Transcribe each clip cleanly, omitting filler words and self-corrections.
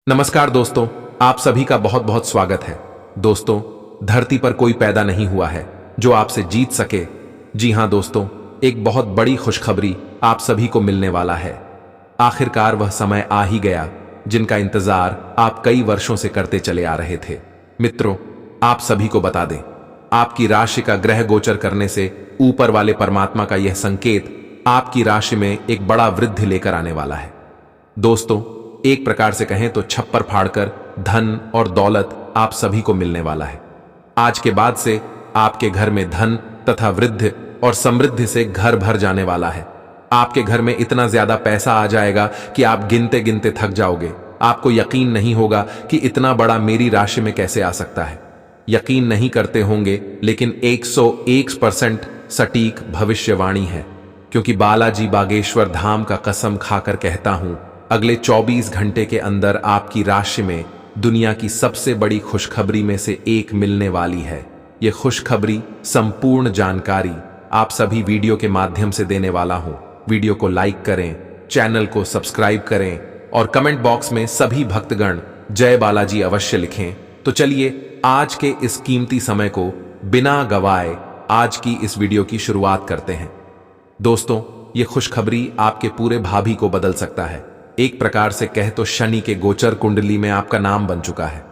नमस्कार दोस्तों, आप सभी का बहुत बहुत स्वागत है। दोस्तों, धरती पर कोई पैदा नहीं हुआ है जो आपसे जीत सके। जी हां दोस्तों, एक बहुत बड़ी खुशखबरी आप सभी को मिलने वाला है। आखिरकार वह समय आ ही गया जिनका इंतजार आप कई वर्षों से करते चले आ रहे थे। मित्रों, आप सभी को बता दें, आपकी राशि का ग्रह गोचर करने से ऊपर वाले परमात्मा का यह संकेत आपकी राशि में एक बड़ा वृद्धि लेकर आने वाला है। दोस्तों, एक प्रकार से कहें तो छप्पर फाड़कर धन और दौलत आप सभी को मिलने वाला है। आज के बाद से आपके घर में धन तथा वृद्धि और समृद्धि से घर भर जाने वाला है। आपके घर में इतना ज्यादा पैसा आ जाएगा कि आप गिनते गिनते थक जाओगे। आपको यकीन नहीं होगा कि इतना बड़ा मेरी राशि में कैसे आ सकता है। यकीन नहीं करते होंगे, लेकिन 101% सटीक भविष्यवाणी है, क्योंकि बालाजी बागेश्वर धाम का कसम खाकर कहता हूं, अगले 24 घंटे के अंदर आपकी राशि में दुनिया की सबसे बड़ी खुशखबरी में से एक मिलने वाली है। यह खुशखबरी संपूर्ण जानकारी आप सभी वीडियो के माध्यम से देने वाला हूं। वीडियो को लाइक करें, चैनल को सब्सक्राइब करें और कमेंट बॉक्स में सभी भक्तगण जय बालाजी अवश्य लिखें। तो चलिए आज के इस कीमती समय को बिना गवाए आज की इस वीडियो की शुरुआत करते हैं। दोस्तों, यह खुशखबरी आपके पूरे भावी को बदल सकता है। एक प्रकार से कह तो शनि के गोचर कुंडली में आपका नाम बन चुका है।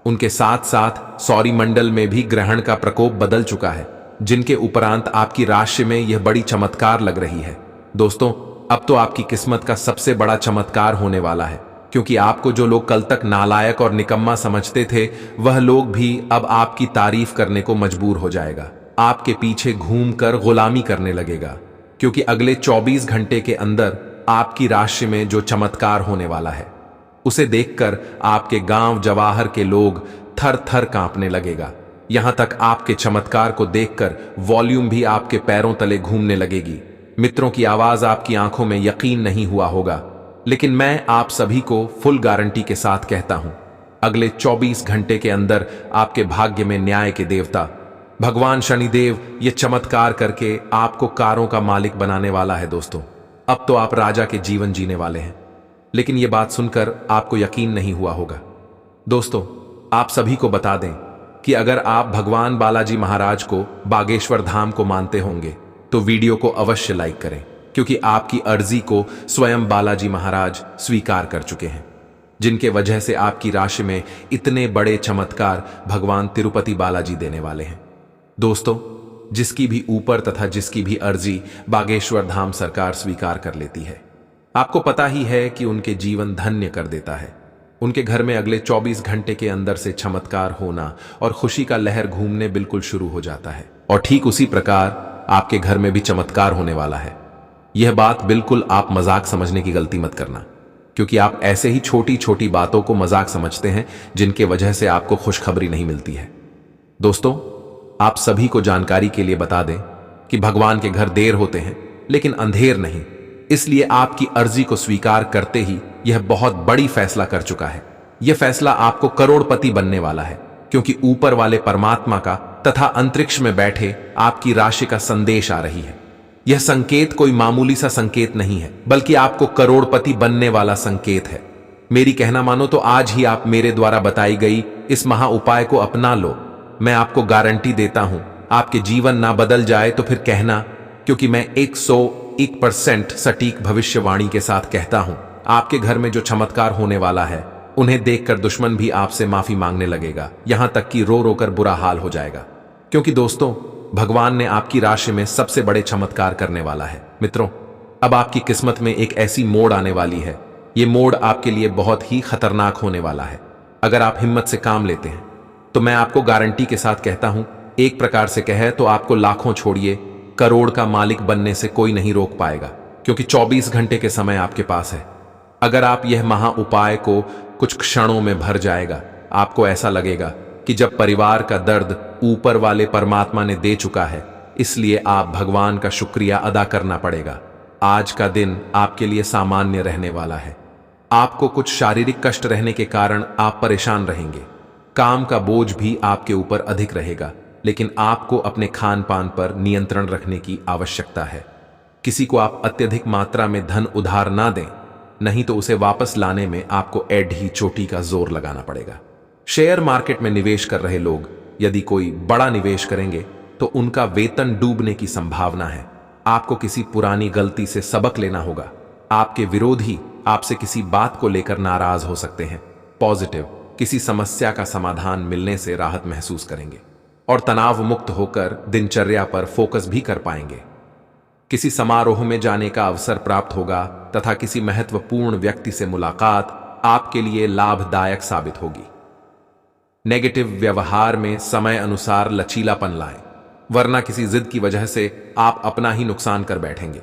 उनके साथ साथ सौर मंडल में भी ग्रहण का प्रकोप बदल चुका है, जिनके उपरांत आपकी राशि में यह बड़ी चमत्कार लग रही है। दोस्तों, अब तो आपकी किस्मत का सबसे बड़ा चमत्कार होने वाला है, क्योंकि आपको जो लोग कल तक नालायक और निकम्मा समझते थे, वह लोग भी अब आपकी तारीफ करने को मजबूर हो जाएगा। आपके पीछे घूमकर गुलामी करने लगेगा, क्योंकि अगले 24 घंटे के अंदर आपकी राशि में जो चमत्कार होने वाला है, उसे देखकर आपके गांव जवाहर के लोग थर थर कांपने लगेगा। यहां तक आपके चमत्कार को देखकर वॉल्यूम भी आपके पैरों तले घूमने लगेगी। मित्रों की आवाज आपकी आंखों में यकीन नहीं हुआ होगा, लेकिन मैं आप सभी को फुल गारंटी के साथ कहता हूं, अगले 24 घंटे के अंदर आपके भाग्य में न्याय के देवता भगवान शनिदेव ये चमत्कार करके आपको कारों का मालिक बनाने वाला है। दोस्तों, अब तो आप राजा के जीवन जीने वाले हैं। लेकिन यह बात सुनकर आपको यकीन नहीं हुआ होगा। दोस्तों, आप सभी को बता दें कि अगर आप भगवान बालाजी महाराज को बागेश्वर धाम को मानते होंगे तो वीडियो को अवश्य लाइक करें, क्योंकि आपकी अर्जी को स्वयं बालाजी महाराज स्वीकार कर चुके हैं, जिनके वजह से आपकी राशि में इतने बड़े चमत्कार भगवान तिरुपति बालाजी देने वाले हैं। दोस्तों, जिसकी भी ऊपर तथा जिसकी भी अर्जी बागेश्वर धाम सरकार स्वीकार कर लेती है, आपको पता ही है कि उनके जीवन धन्य कर देता है। उनके घर में अगले 24 घंटे के अंदर से चमत्कार होना और खुशी का लहर घूमने बिल्कुल शुरू हो जाता है। और ठीक उसी प्रकार आपके घर में भी चमत्कार होने वाला है। यह बात बिल्कुल आप मजाक समझने की गलती मत करना, क्योंकि आप ऐसे ही छोटी छोटी बातों को मजाक समझते हैं, जिनके वजह से आपको खुशखबरी नहीं मिलती है। दोस्तों, आप सभी को जानकारी के लिए बता दें कि भगवान के घर देर होते हैं लेकिन अंधेर नहीं। इसलिए आपकी अर्जी को स्वीकार करते ही यह बहुत बड़ी फैसला कर चुका है। यह फैसला आपको करोड़पति बनने वाला है, क्योंकि ऊपर वाले परमात्मा का तथा अंतरिक्ष में बैठे आपकी राशि का संदेश आ रही है। यह संकेत कोई मामूली सा संकेत नहीं है, बल्कि आपको करोड़पति बनने वाला संकेत है। मेरी कहना मानो तो आज ही आप मेरे द्वारा बताई गई इस महा उपाय को अपना लो। मैं आपको गारंटी देता हूं, आपके जीवन ना बदल जाए तो फिर कहना, क्योंकि मैं 101% सटीक भविष्यवाणी के साथ कहता हूं, आपके घर में जो चमत्कार होने वाला है, उन्हें देखकर दुश्मन भी आपसे माफी मांगने लगेगा, यहां तक कि रो रो कर बुरा हाल हो जाएगा। क्योंकि दोस्तों, भगवान ने आपकी राशि में सबसे बड़े चमत्कार करने वाला है। मित्रों, अब आपकी किस्मत में एक ऐसी मोड़ आने वाली है। ये मोड़ आपके लिए बहुत ही खतरनाक होने वाला है। अगर आप हिम्मत से काम लेते हैं तो मैं आपको गारंटी के साथ कहता हूं, एक प्रकार से कहे तो आपको लाखों छोड़िए, करोड़ का मालिक बनने से कोई नहीं रोक पाएगा, क्योंकि 24 घंटे के समय आपके पास है। अगर आप यह महा उपाय को कुछ क्षणों में भर जाएगा, आपको ऐसा लगेगा कि जब परिवार का दर्द ऊपर वाले परमात्मा ने दे चुका है, इसलिए आप भगवान का शुक्रिया अदा करना पड़ेगा। आज का दिन आपके लिए सामान्य रहने वाला है। आपको कुछ शारीरिक कष्ट रहने के कारण आप परेशान रहेंगे। काम का बोझ भी आपके ऊपर अधिक रहेगा, लेकिन आपको अपने खान पान पर नियंत्रण रखने की आवश्यकता है। किसी को आप अत्यधिक मात्रा में धन उधार ना दें, नहीं तो उसे वापस लाने में आपको एडी चोटी का जोर लगाना पड़ेगा। शेयर मार्केट में निवेश कर रहे लोग यदि कोई बड़ा निवेश करेंगे तो उनका वेतन डूबने की संभावना है। आपको किसी पुरानी गलती से सबक लेना होगा। आपके विरोधी आपसे किसी बात को लेकर नाराज हो सकते हैं। पॉजिटिव, किसी समस्या का समाधान मिलने से राहत महसूस करेंगे और तनाव मुक्त होकर दिनचर्या पर फोकस भी कर पाएंगे। किसी समारोह में जाने का अवसर प्राप्त होगा तथा किसी महत्वपूर्ण व्यक्ति से मुलाकात आपके लिए लाभदायक साबित होगी। नेगेटिव, व्यवहार में समय अनुसार लचीलापन लाएं, वरना किसी जिद की वजह से आप अपना ही नुकसान कर बैठेंगे।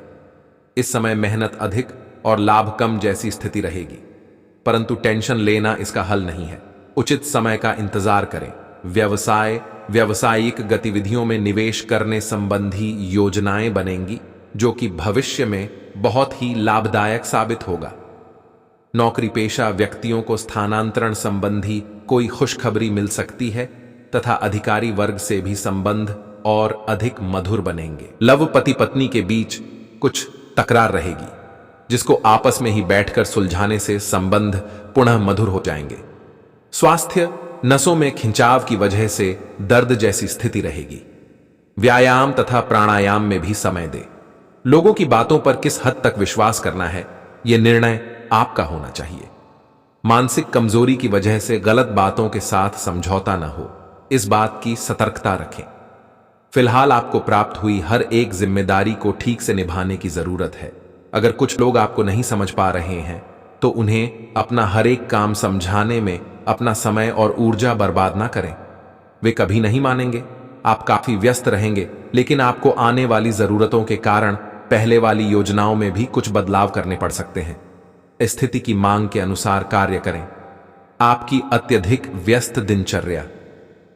इस समय मेहनत अधिक और लाभ कम जैसी स्थिति रहेगी, परंतु टेंशन लेना इसका हल नहीं है। उचित समय का इंतजार करें। व्यावसायिक गतिविधियों में निवेश करने संबंधी योजनाएं बनेंगी जो कि भविष्य में बहुत ही लाभदायक साबित होगा। नौकरी पेशा व्यक्तियों को स्थानांतरण संबंधी कोई खुशखबरी मिल सकती है तथा अधिकारी वर्ग से भी संबंध और अधिक मधुर बनेंगे। लव पति पत्नी के बीच कुछ तकरार रहेगी जिसको आपस में ही बैठकर सुलझाने से संबंध पुनः मधुर हो जाएंगे। स्वास्थ्य, नसों में खिंचाव की वजह से दर्द जैसी स्थिति रहेगी। व्यायाम तथा प्राणायाम में भी समय दें। लोगों की बातों पर किस हद तक विश्वास करना है, यह निर्णय आपका होना चाहिए। मानसिक कमजोरी की वजह से गलत बातों के साथ समझौता न हो, इस बात की सतर्कता रखें। फिलहाल आपको प्राप्त हुई हर एक जिम्मेदारी को ठीक से निभाने की जरूरत है। अगर कुछ लोग आपको नहीं समझ पा रहे हैं तो उन्हें अपना हर एक काम समझाने में अपना समय और ऊर्जा बर्बाद ना करें। वे कभी नहीं मानेंगे। आप काफी व्यस्त रहेंगे, लेकिन आपको आने वाली जरूरतों के कारण पहले वाली योजनाओं में भी कुछ बदलाव करने पड़ सकते हैं। स्थिति की मांग के अनुसार कार्य करें। आपकी अत्यधिक व्यस्त दिनचर्या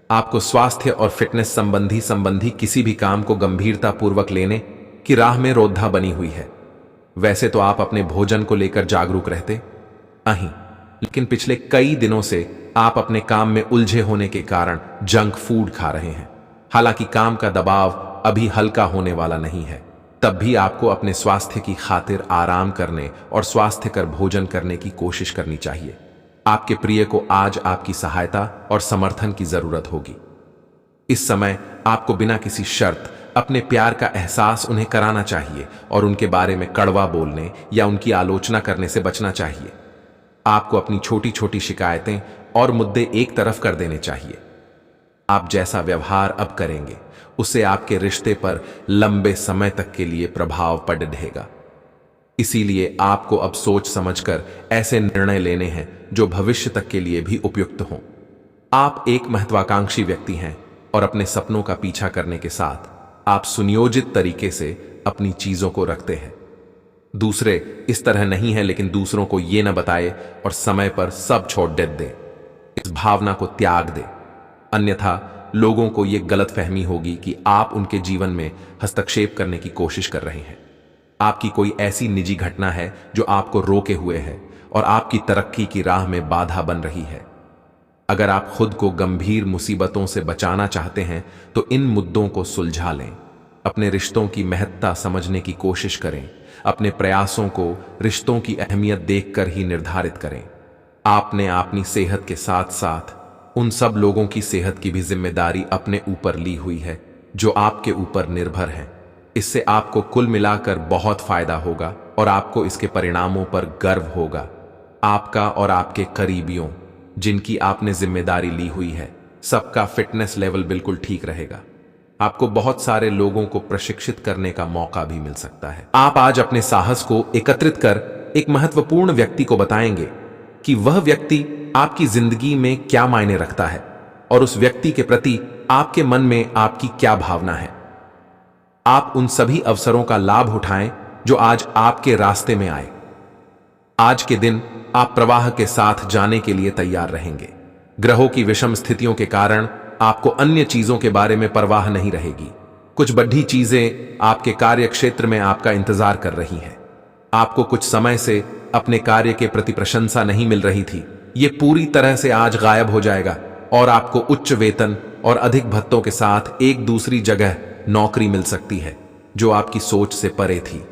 आपको स्वास्थ्य और फिटनेस संबंधी किसी भी काम को गंभीरता पूर्वक लेने की राह में रोधा बनी हुई है। वैसे तो आप अपने भोजन को लेकर जागरूक रहते नहीं, लेकिन पिछले कई दिनों से आप अपने काम में उलझे होने के कारण जंक फूड खा रहे हैं। हालांकि काम का दबाव अभी हल्का होने वाला नहीं है, तब भी आपको अपने स्वास्थ्य की खातिर आराम करने और स्वास्थ्यकर भोजन करने की कोशिश करनी चाहिए। आपके प्रिय को आज आपकी सहायता और समर्थन की जरूरत होगी। इस समय आपको बिना किसी शर्त अपने प्यार का एहसास उन्हें कराना चाहिए और उनके बारे में कड़वा बोलने या उनकी आलोचना करने से बचना चाहिए। आपको अपनी छोटी छोटी शिकायतें और मुद्दे एक तरफ कर देने चाहिए। आप जैसा व्यवहार अब करेंगे उससे आपके रिश्ते पर लंबे समय तक के लिए प्रभाव पड़ रहेगा। इसीलिए आपको अब सोच समझकर ऐसे निर्णय लेने हैं जो भविष्य तक के लिए भी उपयुक्त हों। आप एक महत्वाकांक्षी व्यक्ति हैं और अपने सपनों का पीछा करने के साथ आप सुनियोजित तरीके से अपनी चीजों को रखते हैं। दूसरे इस तरह नहीं है, लेकिन दूसरों को यह न बताए और समय पर सब छोड़ दे। इस भावना को त्याग दे, अन्यथा लोगों को यह गलतफहमी होगी कि आप उनके जीवन में हस्तक्षेप करने की कोशिश कर रहे हैं। आपकी कोई ऐसी निजी घटना है जो आपको रोके हुए है और आपकी तरक्की की राह में बाधा बन रही है। अगर आप खुद को गंभीर मुसीबतों से बचाना चाहते हैं तो इन मुद्दों को सुलझा लें। अपने रिश्तों की महत्ता समझने की कोशिश करें। अपने प्रयासों को रिश्तों की अहमियत देखकर ही निर्धारित करें। आपने अपनी सेहत के साथ साथ उन सब लोगों की सेहत की भी जिम्मेदारी अपने ऊपर ली हुई है जो आपके ऊपर निर्भर हैं। इससे आपको कुल मिलाकर बहुत फायदा होगा और आपको इसके परिणामों पर गर्व होगा। आपका और आपके करीबियों जिनकी आपने जिम्मेदारी ली हुई है, सबका फिटनेस लेवल बिल्कुल ठीक रहेगा। आपको बहुत सारे लोगों को प्रशिक्षित करने का मौका भी मिल सकता है। आप आज अपने साहस को एकत्रित कर एक महत्वपूर्ण व्यक्ति को बताएंगे कि वह व्यक्ति आपकी जिंदगी में क्या मायने रखता है और उस व्यक्ति के प्रति आपके मन में आपकी क्या भावना है। आप उन सभी अवसरों का लाभ उठाएं जो आज आपके रास्ते में आए। आज के दिन आप प्रवाह के साथ जाने के लिए तैयार रहेंगे। ग्रहों की विषम स्थितियों के कारण आपको अन्य चीजों के बारे में परवाह नहीं रहेगी। कुछ बड़ी चीजें आपके कार्य क्षेत्र में आपका इंतजार कर रही हैं। आपको कुछ समय से अपने कार्य के प्रति प्रशंसा नहीं मिल रही थी, ये पूरी तरह से आज गायब हो जाएगा और आपको उच्च वेतन और अधिक भत्तों के साथ एक दूसरी जगह नौकरी मिल सकती है जो आपकी सोच से परे थी।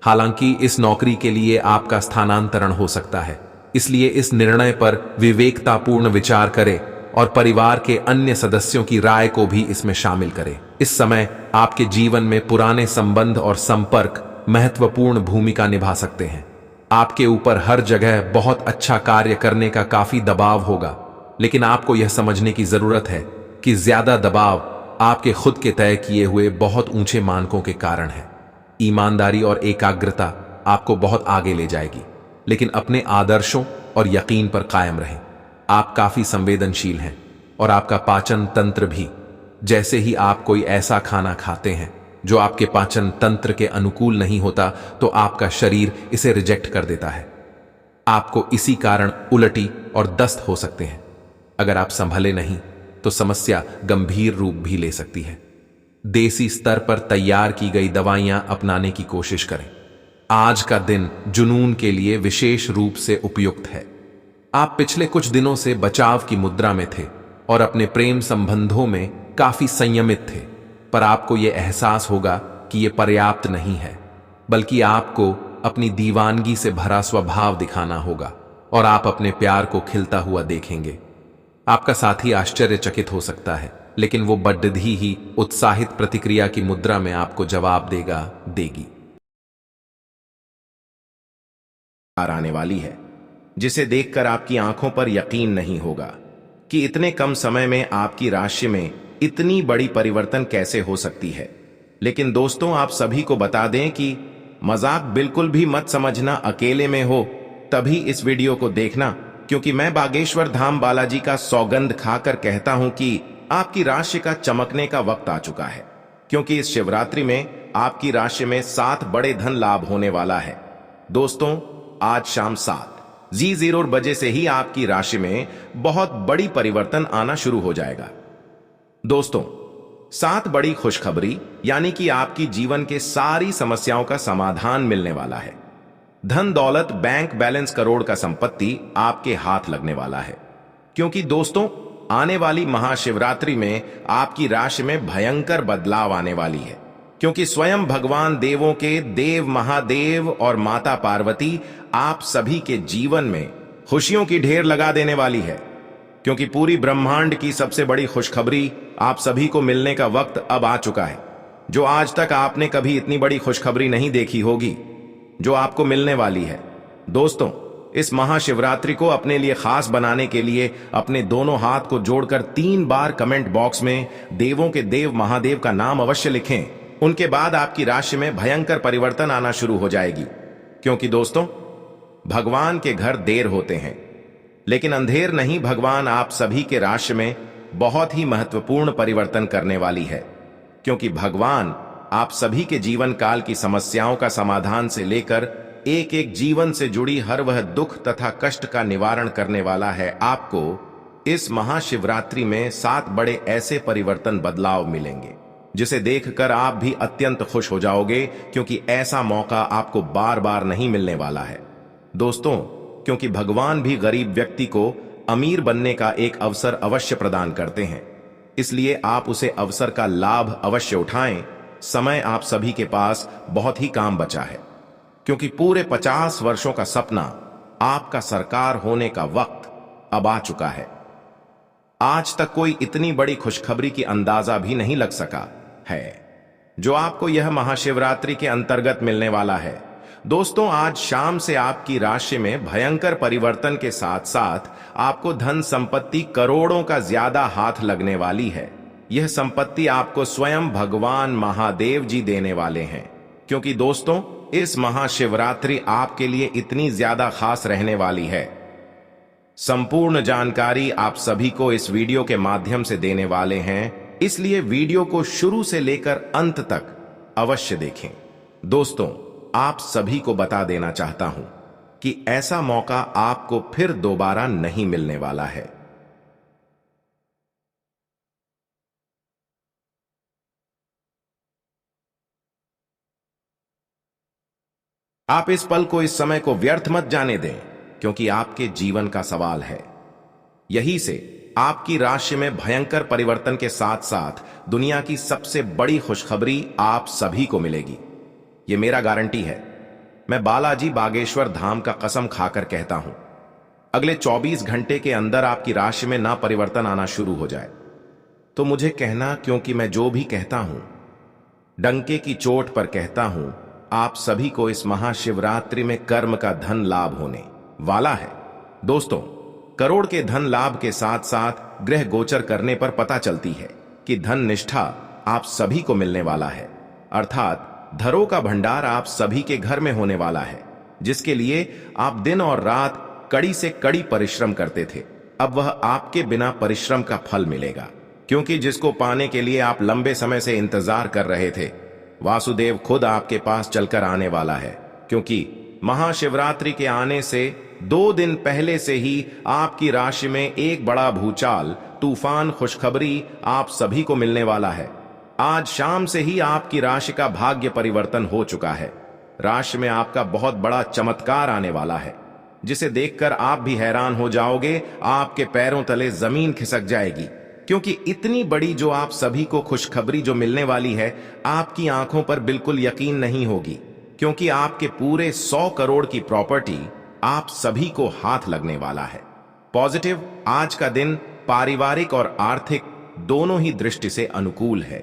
हालांकि इस नौकरी के लिए आपका स्थानांतरण हो सकता है, इसलिए इस निर्णय पर विवेकतापूर्ण विचार करें और परिवार के अन्य सदस्यों की राय को भी इसमें शामिल करें। इस समय आपके जीवन में पुराने संबंध और संपर्क महत्वपूर्ण भूमिका निभा सकते हैं। आपके ऊपर हर जगह बहुत अच्छा कार्य करने का काफी दबाव होगा, लेकिन आपको यह समझने की जरूरत है कि ज्यादा दबाव आपके खुद के तय किए हुए बहुत ऊंचे मानकों के कारण है। ईमानदारी और एकाग्रता आपको बहुत आगे ले जाएगी, लेकिन अपने आदर्शों और यकीन पर कायम रहें। आप काफी संवेदनशील हैं और आपका पाचन तंत्र भी। जैसे ही आप कोई ऐसा खाना खाते हैं जो आपके पाचन तंत्र के अनुकूल नहीं होता, तो आपका शरीर इसे रिजेक्ट कर देता है। आपको इसी कारण उल्टी और दस्त हो सकते हैं। अगर आप संभले नहीं तो समस्या गंभीर रूप भी ले सकती है। देसी स्तर पर तैयार की गई दवाइयां अपनाने की कोशिश करें। आज का दिन जुनून के लिए विशेष रूप से उपयुक्त है। आप पिछले कुछ दिनों से बचाव की मुद्रा में थे और अपने प्रेम संबंधों में काफी संयमित थे, पर आपको यह एहसास होगा कि यह पर्याप्त नहीं है, बल्कि आपको अपनी दीवानगी से भरा स्वभाव दिखाना होगा और आप अपने प्यार को खिलता हुआ देखेंगे। आपका साथी आश्चर्यचकित हो सकता है, लेकिन वो बड्ढी ही उत्साहित प्रतिक्रिया की मुद्रा में आपको जवाब देगी। आने वाली है, जिसे देखकर आपकी आंखों पर यकीन नहीं होगा कि इतने कम समय में आपकी राशि में इतनी बड़ी परिवर्तन कैसे हो सकती है। लेकिन दोस्तों, आप सभी को बता दें कि मजाक बिल्कुल भी मत समझना। अकेले में हो तभी इस वीडियो को देखना, क्योंकि मैं बागेश्वर धाम बालाजी का सौगंध खाकर कहता हूं कि आपकी राशि का चमकने का वक्त आ चुका है। क्योंकि इस शिवरात्रि में आपकी राशि में 7 बड़े धन लाभ होने वाला है। दोस्तों, आज शाम 7:00 बजे से ही आपकी राशि में बहुत बड़ी परिवर्तन आना शुरू हो जाएगा। दोस्तों, 7 बड़ी खुशखबरी, यानी कि आपकी जीवन के सारी समस्याओं का समाधान मिलने वाला है। धन दौलत, बैंक बैलेंस, करोड़ का संपत्ति आपके हाथ लगने वाला है। क्योंकि दोस्तों, आने वाली महाशिवरात्रि में आपकी राशि में भयंकर बदलाव आने वाली है। क्योंकि स्वयं भगवान देवों के देव महादेव और माता पार्वती आप सभी के जीवन में खुशियों की ढेर लगा देने वाली है। क्योंकि पूरी ब्रह्मांड की सबसे बड़ी खुशखबरी आप सभी को मिलने का वक्त अब आ चुका है। जो आज तक आपने कभी इतनी बड़ी खुशखबरी नहीं देखी होगी, जो आपको मिलने वाली है। दोस्तों, इस महाशिवरात्रि को अपने लिए खास बनाने के लिए अपने दोनों हाथ को जोड़कर 3 बार कमेंट बॉक्स में देवों के देव महादेव का नाम अवश्य लिखें। उनके बाद आपकी राशि में भयंकर परिवर्तन आना शुरू हो जाएगी। क्योंकि दोस्तों, भगवान के घर देर होते हैं, लेकिन अंधेर नहीं। भगवान आप सभी के राशि में बहुत ही महत्वपूर्ण परिवर्तन करने वाली है। क्योंकि भगवान आप सभी के जीवन काल की समस्याओं का समाधान से लेकर एक एक जीवन से जुड़ी हर वह दुख तथा कष्ट का निवारण करने वाला है। आपको इस महाशिवरात्रि में 7 बड़े ऐसे परिवर्तन बदलाव मिलेंगे, जिसे देखकर आप भी अत्यंत खुश हो जाओगे। क्योंकि ऐसा मौका आपको बार बार नहीं मिलने वाला है। दोस्तों, क्योंकि भगवान भी गरीब व्यक्ति को अमीर बनने का एक अवसर अवश्य प्रदान करते हैं, इसलिए आप उसे अवसर का लाभ अवश्य उठाएं। समय आप सभी के पास बहुत ही काम बचा है। क्योंकि पूरे 50 वर्षों का सपना आपका सरकार होने का वक्त अब आ चुका है। आज तक कोई इतनी बड़ी खुशखबरी की अंदाजा भी नहीं लग सका है, जो आपको यह महाशिवरात्रि के अंतर्गत मिलने वाला है। दोस्तों, आज शाम से आपकी राशि में भयंकर परिवर्तन के साथ साथ आपको धन संपत्ति करोड़ों का ज्यादा हाथ लगने वाली है। यह संपत्ति आपको स्वयं भगवान महादेव जी देने वाले हैं। क्योंकि दोस्तों, इस महाशिवरात्रि आपके लिए इतनी ज्यादा खास रहने वाली है। संपूर्ण जानकारी आप सभी को इस वीडियो के माध्यम से देने वाले हैं, इसलिए वीडियो को शुरू से लेकर अंत तक अवश्य देखें। दोस्तों, आप सभी को बता देना चाहता हूं कि ऐसा मौका आपको फिर दोबारा नहीं मिलने वाला है। आप इस पल को, इस समय को व्यर्थ मत जाने दें, क्योंकि आपके जीवन का सवाल है। यही से आपकी राशि में भयंकर परिवर्तन के साथ साथ दुनिया की सबसे बड़ी खुशखबरी आप सभी को मिलेगी। यह मेरा गारंटी है। मैं बालाजी बागेश्वर धाम का कसम खाकर कहता हूं, अगले 24 घंटे के अंदर आपकी राशि में ना परिवर्तन आना शुरू हो जाए तो मुझे कहना, क्योंकि मैं जो भी कहता हूं डंके की चोट पर कहता हूं। आप सभी को इस महाशिवरात्रि में कर्म का धन लाभ होने वाला है। दोस्तों, करोड़ के धन लाभ के साथ साथ ग्रह गोचर करने पर पता चलती है कि धन निष्ठा आप सभी को मिलने वाला है, अर्थात धरों का भंडार आप सभी के घर में होने वाला है, जिसके लिए आप दिन और रात कड़ी से कड़ी परिश्रम करते थे। अब वह आपके बिना परिश्रम का फल मिलेगा, क्योंकि जिसको पाने के लिए आप लंबे समय से इंतजार कर रहे थे, वासुदेव खुद आपके पास चलकर आने वाला है। क्योंकि महाशिवरात्रि के आने से 2 दिन पहले से ही आपकी राशि में एक बड़ा भूचाल, तूफान, खुशखबरी आप सभी को मिलने वाला है। आज शाम से ही आपकी राशि का भाग्य परिवर्तन हो चुका है। राशि में आपका बहुत बड़ा चमत्कार आने वाला है, जिसे देखकर आप भी हैरान हो जाओगे। आपके पैरों तले जमीन खिसक जाएगी, क्योंकि इतनी बड़ी जो आप सभी को खुशखबरी जो मिलने वाली है, आपकी आंखों पर बिल्कुल यकीन नहीं होगी, क्योंकि आपके पूरे 100 करोड़ की प्रॉपर्टी आप सभी को हाथ लगने वाला है। पॉजिटिव, आज का दिन पारिवारिक और आर्थिक दोनों ही दृष्टि से अनुकूल है।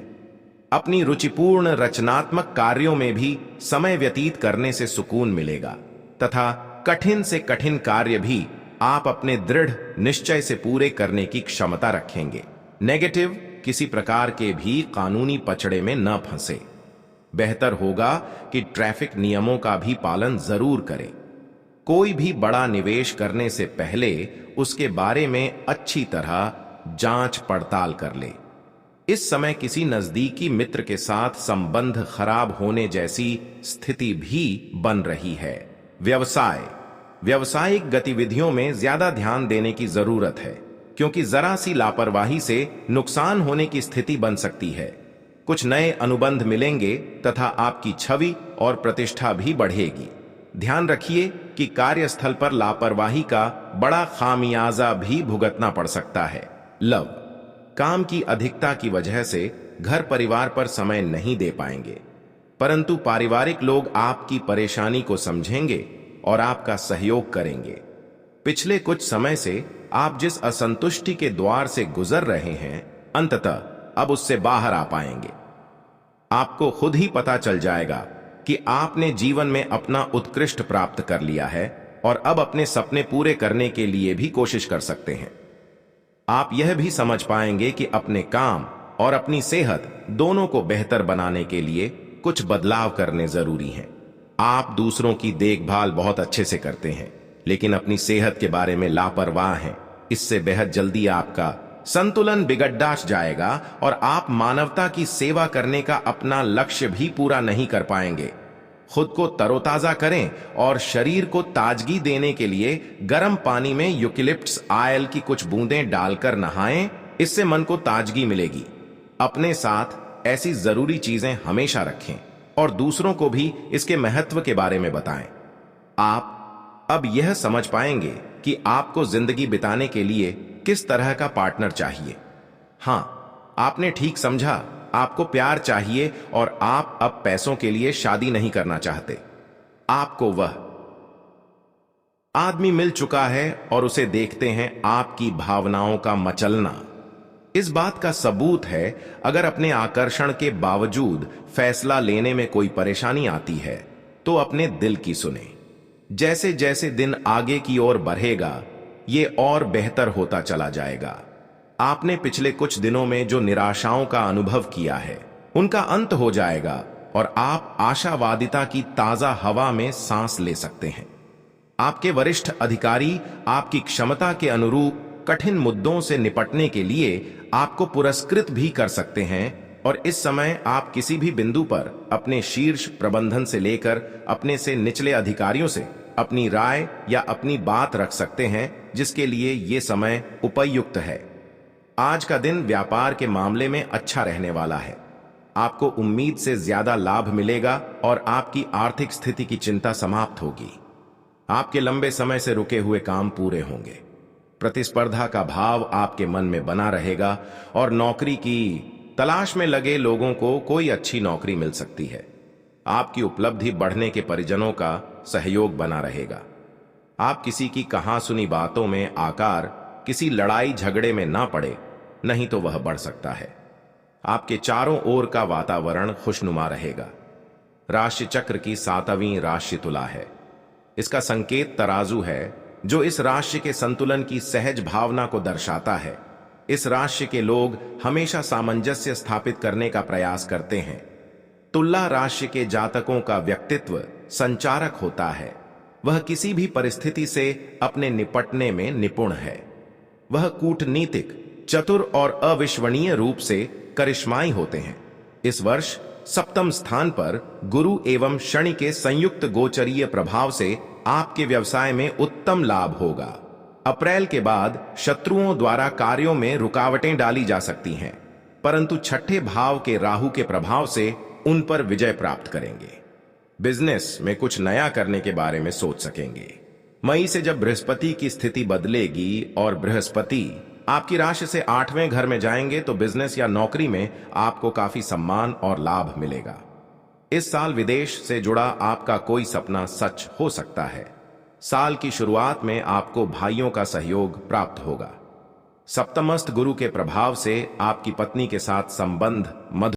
अपनी रुचिपूर्ण रचनात्मक कार्यों में भी समय व्यतीत करने से सुकून मिलेगा तथा कठिन से कठिन कार्य भी आप अपने दृढ़ निश्चय से पूरे करने की क्षमता रखेंगे। नेगेटिव, किसी प्रकार के भी कानूनी पचड़े में न फंसे। बेहतर होगा कि ट्रैफिक नियमों का भी पालन जरूर करें। कोई भी बड़ा निवेश करने से पहले उसके बारे में अच्छी तरह जांच पड़ताल कर ले। इस समय किसी नजदीकी मित्र के साथ संबंध खराब होने जैसी स्थिति भी बन रही है। व्यवसाय, व्यावसायिक गतिविधियों में ज्यादा ध्यान देने की जरूरत है, क्योंकि जरा सी लापरवाही से नुकसान होने की स्थिति बन सकती है। कुछ नए अनुबंध मिलेंगे तथा आपकी छवि और प्रतिष्ठा भी बढ़ेगी। ध्यान रखिए कि कार्यस्थल पर लापरवाही का बड़ा खामियाजा भी भुगतना पड़ सकता है। लव, काम की अधिकता की वजह से घर परिवार पर समय नहीं दे पाएंगे, परंतु पारिवारिक लोग आपकी परेशानी को समझेंगे और आपका सहयोग करेंगे। पिछले कुछ समय से आप जिस असंतुष्टि के द्वार से गुजर रहे हैं, अंततः अब उससे बाहर आ पाएंगे। आपको खुद ही पता चल जाएगा कि आपने जीवन में अपना उत्कृष्ट प्राप्त कर लिया है और अब अपने सपने पूरे करने के लिए भी कोशिश कर सकते हैं। आप यह भी समझ पाएंगे कि अपने काम और अपनी सेहत दोनों को बेहतर बनाने के लिए कुछ बदलाव करने जरूरी हैं। आप दूसरों की देखभाल बहुत अच्छे से करते हैं, लेकिन अपनी सेहत के बारे में लापरवाह हैं। इससे बेहद जल्दी आपका संतुलन बिगड़ जाएगा और आप मानवता की सेवा करने का अपना लक्ष्य भी पूरा नहीं कर पाएंगे। खुद को तरोताजा करें और शरीर को ताजगी देने के लिए गर्म पानी में यूकेलिप्टस ऑयल की कुछ बूंदें डालकर नहाएं। इससे मन को ताजगी मिलेगी। अपने साथ ऐसी जरूरी चीजें हमेशा रखें और दूसरों को भी इसके महत्व के बारे में बताएं। आप अब यह समझ पाएंगे कि आपको जिंदगी बिताने के लिए किस तरह का पार्टनर चाहिए। हां, आपने ठीक समझा, आपको प्यार चाहिए और आप अब पैसों के लिए शादी नहीं करना चाहते। आपको वह आदमी मिल चुका है और उसे देखते हैं आपकी भावनाओं का मचलना। इस बात का सबूत है, अगर अपने आकर्षण के बावजूद फैसला लेने में कोई परेशानी आती है तो अपने दिल की सुने। जैसे जैसे दिन आगे की ओर बढ़ेगा, ये और बेहतर होता चला जाएगा। आपने पिछले कुछ दिनों में जो निराशाओं का अनुभव किया है, उनका अंत हो जाएगा और आप आशावादिता की ताजा हवा में सांस ले सकते हैं। आपके वरिष्ठ अधिकारी आपकी क्षमता के अनुरूप कठिन मुद्दों से निपटने के लिए आपको पुरस्कृत भी कर सकते हैं और इस समय आप किसी भी बिंदु पर अपने शीर्ष प्रबंधन से लेकर अपने से निचले अधिकारियों से अपनी राय या अपनी बात रख सकते हैं, जिसके लिए ये समय उपयुक्त है। आज का दिन व्यापार के मामले में अच्छा रहने वाला है। आपको उम्मीद से ज्यादा लाभ मिलेगा और आपकी आर्थिक स्थिति की चिंता समाप्त होगी। आपके लंबे समय से रुके हुए काम पूरे होंगे। प्रतिस्पर्धा का भाव आपके मन में बना रहेगा और नौकरी की तलाश में लगे लोगों को कोई अच्छी नौकरी मिल सकती है। आपकी उपलब्धि बढ़ने के परिजनों का सहयोग बना रहेगा। आप किसी की कहा सुनी बातों में आकर किसी लड़ाई झगड़े में ना पड़े, नहीं तो वह बढ़ सकता है। आपके चारों ओर का वातावरण खुशनुमा रहेगा। राशि चक्र की 7वीं राशि तुला है। इसका संकेत तराजू है, जो इस राशि के संतुलन की सहज भावना को दर्शाता है। इस राशि के लोग हमेशा सामंजस्य स्थापित करने का प्रयास करते हैं। तुला राशि के जातकों का व्यक्तित्व संचारक होता है। वह किसी भी परिस्थिति से अपने निपटने में निपुण है। वह कूटनीतिक, चतुर और अविश्वसनीय रूप से करिश्माई होते हैं। इस वर्ष सप्तम स्थान पर गुरु एवं शनि के संयुक्त गोचरीय प्रभाव से आपके व्यवसाय में उत्तम लाभ होगा। अप्रैल के बाद शत्रुओं द्वारा कार्यों में रुकावटें डाली जा सकती हैं, परंतु छठे भाव के राहु के प्रभाव से उन पर विजय प्राप्त करेंगे। बिजनेस में कुछ नया करने के बारे में सोच सकेंगे। मई से जब बृहस्पति की स्थिति बदलेगी और बृहस्पति आपकी राशि से 8वें घर में जाएंगे, तो बिजनेस या नौकरी में आपको काफी सम्मान और लाभ मिलेगा। इस साल विदेश से जुड़ा आपका कोई सपना सच हो सकता है। साल की शुरुआत में आपको भाइयों का सहयोग प्राप्त होगा। सप्तमस्त गुरु के प्रभाव से आपकी पत्नी के साथ संबंध मधुर